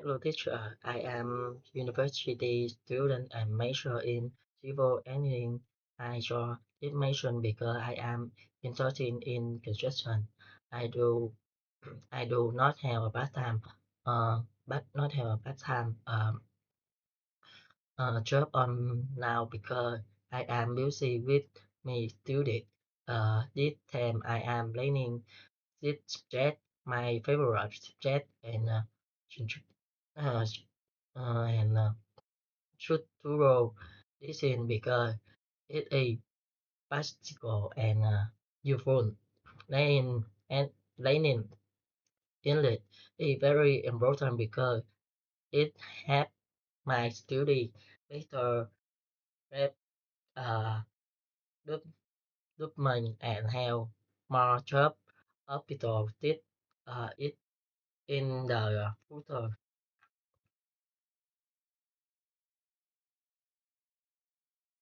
Hello teacher, I am university student and major in civil engineering. I chose this major because I am interested in construction. I do I do not have a part-time but not have a part-time job on now because I am busy with my study. This time I am learning this subject, my favorite subject, and uh, and should thorough listen because it is practical and useful. Learning and learning English is very important because it helps my study better prep uh, development and have more job opportunities it in the future.